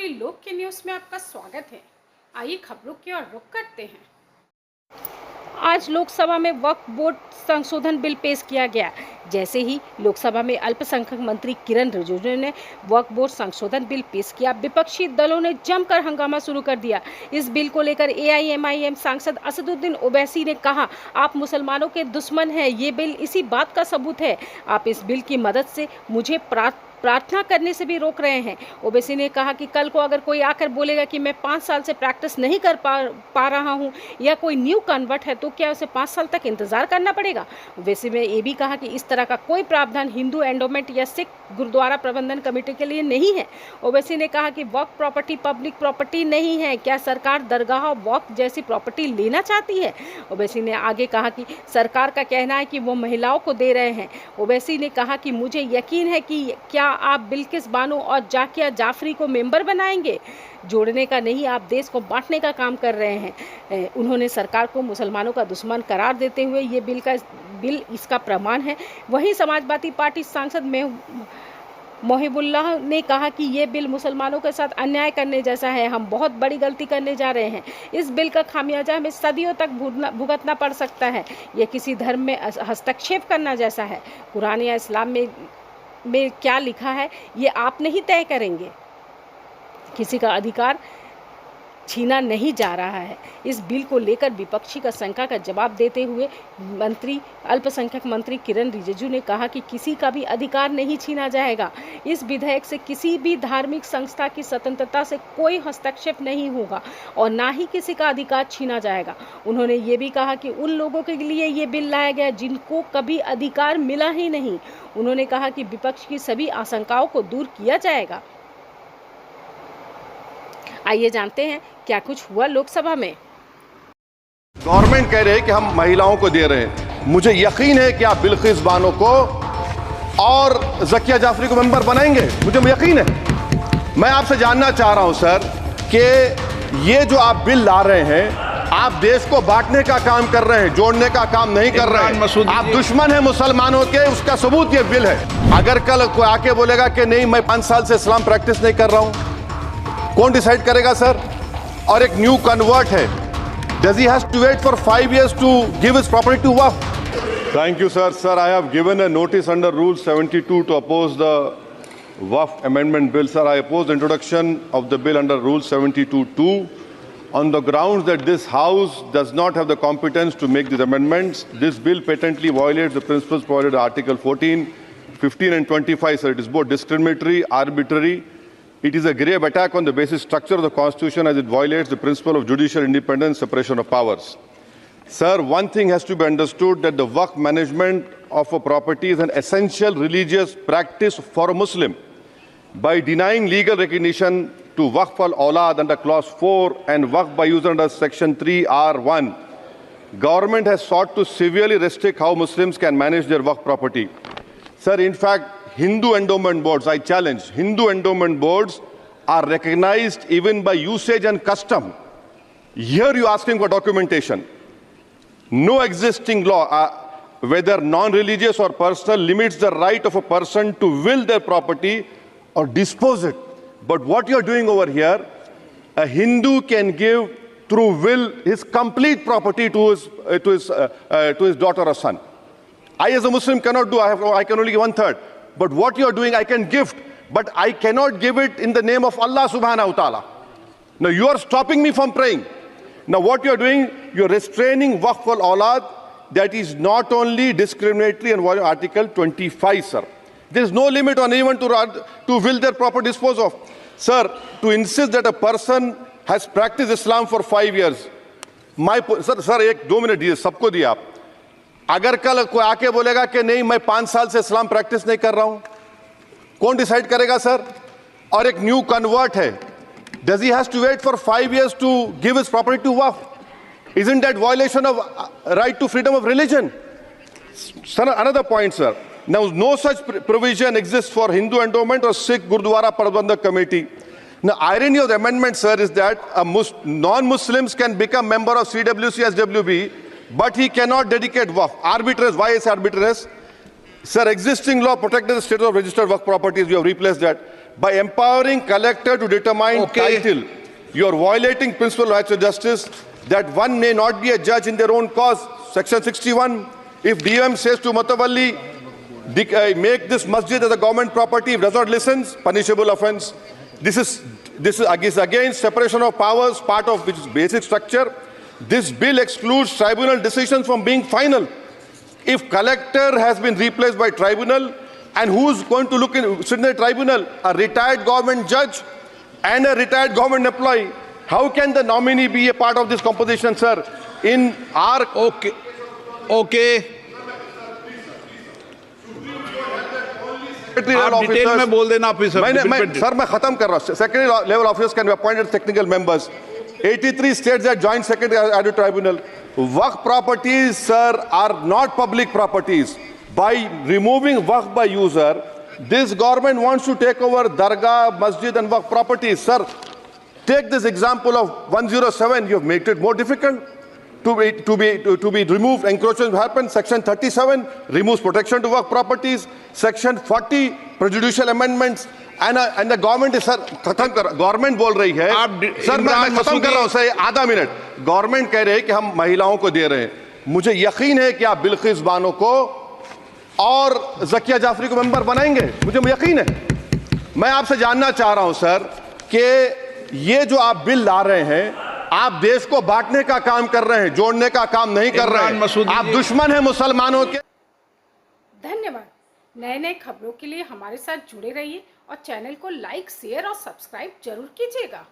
Property लोक के news में आपका स्वागत है। आइए खबरों की ओर रुख करते हैं। आज लोकसभा में वक्फ बोर्ड संशोधन बिल पेश किया गया। जैसे ही लोकसभा में अल्पसंख्यक मंत्री किरण रिजिजू ने वक्फ बोर्ड संशोधन बिल पेश किया, विपक्षी दलों ने जमकर हंगामा शुरू कर दिया। इस बिल को लेकर एआईएमआईएम सांसद असदुद्दीन ओवैसी ने कहा, आप मुसलमानों के दुश्मन हैं। ये बिल इसी बात का सबूत है। आप इस बिल की मदद से मुझे प्रार्थना करने से भी रोक रहे हैं। ओवैसी ने कहा कि कल को अगर कोई आकर बोलेगा कि मैं 5 साल से प्रैक्टिस नहीं कर पा रहा हूं या कोई न्यू कन्वर्ट है, तो क्या उसे 5 साल तक इंतजार करना पड़ेगा। ओवैसी ने ये भी कहा कि इस तरह का कोई प्रावधान हिंदू एंडोमेंट या सिख गुरुद्वारा प्रबंधन कमेटी के लिए नहीं है। ओवैसी ने कहा कि वक्फ प्रॉपर्टी पब्लिक प्रॉपर्टी नहीं है। क्या सरकार दरगाह वक्फ जैसी प्रॉपर्टी लेना चाहती है। ओवैसी ने आगे कहा कि सरकार का कहना है कि वो महिलाओं को दे रहे हैं। ओवैसी ने कहा कि मुझे यकीन है कि क्या आप बिल्किस बानो और जाकिया जाफरी को मेंबर बनाएंगे। जोड़ने का नहीं, आप देश को बांटने का काम कर रहे हैं। उन्होंने सरकार को मुसलमानों का दुश्मन करार देते हुए ये बिल इसका प्रमाण है। वहीं समाजवादी पार्टी सांसद मोहिबुल्लाह ने कहा कि ये बिल मुसलमानों के साथ अन्याय करने जैसा है। हम बहुत बड़ी गलती करने जा रहे हैं। इस बिल का खामियाजा हमें सदियों तक भुगतना पड़ सकता है। यह किसी धर्म में हस्तक्षेप करना जैसा है। कुरान या इस्लाम में क्या लिखा है, ये आप नहीं तय करेंगे। किसी का अधिकार छीना नहीं जा रहा है। इस बिल को लेकर विपक्षी का शंका का जवाब देते हुए अल्पसंख्यक मंत्री किरण रिजिजू ने कहा कि किसी का भी अधिकार नहीं छीना जाएगा। इस विधेयक से किसी भी धार्मिक संस्था की स्वतंत्रता से कोई हस्तक्षेप नहीं होगा और ना ही किसी का अधिकार छीना जाएगा। उन्होंने ये भी कहा कि उन लोगों के लिए ये बिल लाया गया जिनको कभी अधिकार मिला ही नहीं। उन्होंने कहा कि विपक्ष की सभी आशंकाओं को दूर किया जाएगा। आइए जानते हैं क्या कुछ हुआ लोकसभा में। गवर्नमेंट कह रहे हैं कि हम महिलाओं को दे रहे हैं। मुझे यकीन है कि आप बिल्किस बानो को और जाकिया जाफरी को मेंबर बनाएंगे। मुझे यकीन है। मैं आपसे जानना चाह रहा हूं सर कि ये जो आप बिल ला रहे हैं, आप देश को बांटने का काम कर रहे हैं, जोड़ने का काम नहीं कर रहे हैं। आप दुश्मन हैं मुसलमानों के, उसका सबूत ये बिल है। अगर कल कोई आके बोलेगा कि नहीं मैं 5 साल से इस्लाम प्रैक्टिस नहीं कर रहा हूं, कौन डिसाइड करेगा सर। और एक न्यू कन्वर्ट है, does he has to wait for 5 years to give his property to waqf? Thank you sir. Sir, I have given a notice under Rule 72 to oppose the waqf amendment bill. Sir, I oppose the introduction of the bill under Rule 72(2) on the grounds that this House does not have the competence to make these amendments. This bill patently violates the principles provided in Article 14, 15 and 25. Sir, it is both discriminatory, arbitrary. It is a grave attack on the basic structure of the Constitution as it violates the principle of judicial independence, separation of powers. Sir, one thing has to be understood, that the waqf management of a property is an essential religious practice for a Muslim. By denying legal recognition to waqf al-awlad under clause 4 and waqf by user under section 3(r)(1), government has sought to severely restrict how Muslims can manage their waqf property. Sir, in fact, Hindu endowment boards, I challenge, Hindu endowment boards are recognized even by usage and custom. Here you are asking for documentation. No existing law, whether non-religious or personal, limits the right of a person to will their property or dispose it. But what you are doing over here, a Hindu can give through will his complete property to his daughter or son. I as a Muslim cannot do, I can only give 1/3. But what you are doing, I can gift, but I cannot give it in the name of Allah subhanahu wa ta'ala. Now you are stopping me from praying. Now what you are doing, you are restraining waqf al-awlad. That is not only discriminatory and violating Article 25, sir. There is no limit on anyone to will their property dispose of. Sir, to insist that a person has practiced Islam for 5 years, sir, एक 2 minute दिए, सबको दिए आप। अगर कल कोई आके बोलेगा कि नहीं मैं 5 साल से इस्लाम प्रैक्टिस नहीं कर रहा हूं, कौन डिसाइड करेगा सर। और एक न्यू कन्वर्ट है, does he has to wait for 5 years to give his property to waqf? Isn't that violation of right to freedom of religion? Sir, another point, sir. Now, no such provision exists for Hindu endowment or Sikh Gurdwara Prabandhak Committee. Now, irony of the amendment, sir, is that non-Muslims can become member of CWC, SWB, but he cannot dedicate waqf. Arbitrage. Why is arbitrage? Sir, existing law protected the status of registered waqf properties. We have replaced that. by empowering collector to determine title. You are violating principle of rights of justice that one may not be a judge in their own cause. Section 61. If DM says to Mutawalli, make this masjid as a government property, if does not listen, punishable offense. This is against separation of powers, part of which is basic structure. This bill excludes tribunal decisions from being final. If collector has been replaced by tribunal, and who's going to sit in the tribunal? A retired government judge and a retired government employee. How can the nominee be a part of this composition, sir? In our okay secretary level आप detail में officers. बोल देना officer sir मैं खत्म कर रहा हूं. Secretary level officers can be appointed as technical members. 83 states that joint secretary added tribunal. Waqf properties, sir, are not public properties. By removing waqf by user, this government wants to take over dargah, masjid and waqf properties. Sir, take this example of 107. You have made it more difficult to be removed. Encroachment happens. Section 37 removes protection to waqf properties. Section 40 prejudicial amendments. And the government is, sir, government बोल रही है. Sir मैं खत्म कर रहा हूं sir, आधा minute. Government कह रहे हैं कि हम महिलाओं को दे रहे हैं. मुझे यकीन है कि आप बिल्किस बानो को और ज़किया जाफरी को मेंबर बनाएंगे. मुझे यकीन है. मैं आपसे जानना चाह रहा हूं सर कि ये जो आप बिल ला रहे हैं, आप देश को बांटने का काम कर रहे हैं, जोड़ने का काम नहीं कर रहे हैं. आप दुश्मन हैं मुसलमानों के. धन्यवाद. नए नए खबरों के लिए हमारे साथ जुड़े रहिए और चैनल को लाइक, शेयर और सब्सक्राइब जरूर कीजिएगा.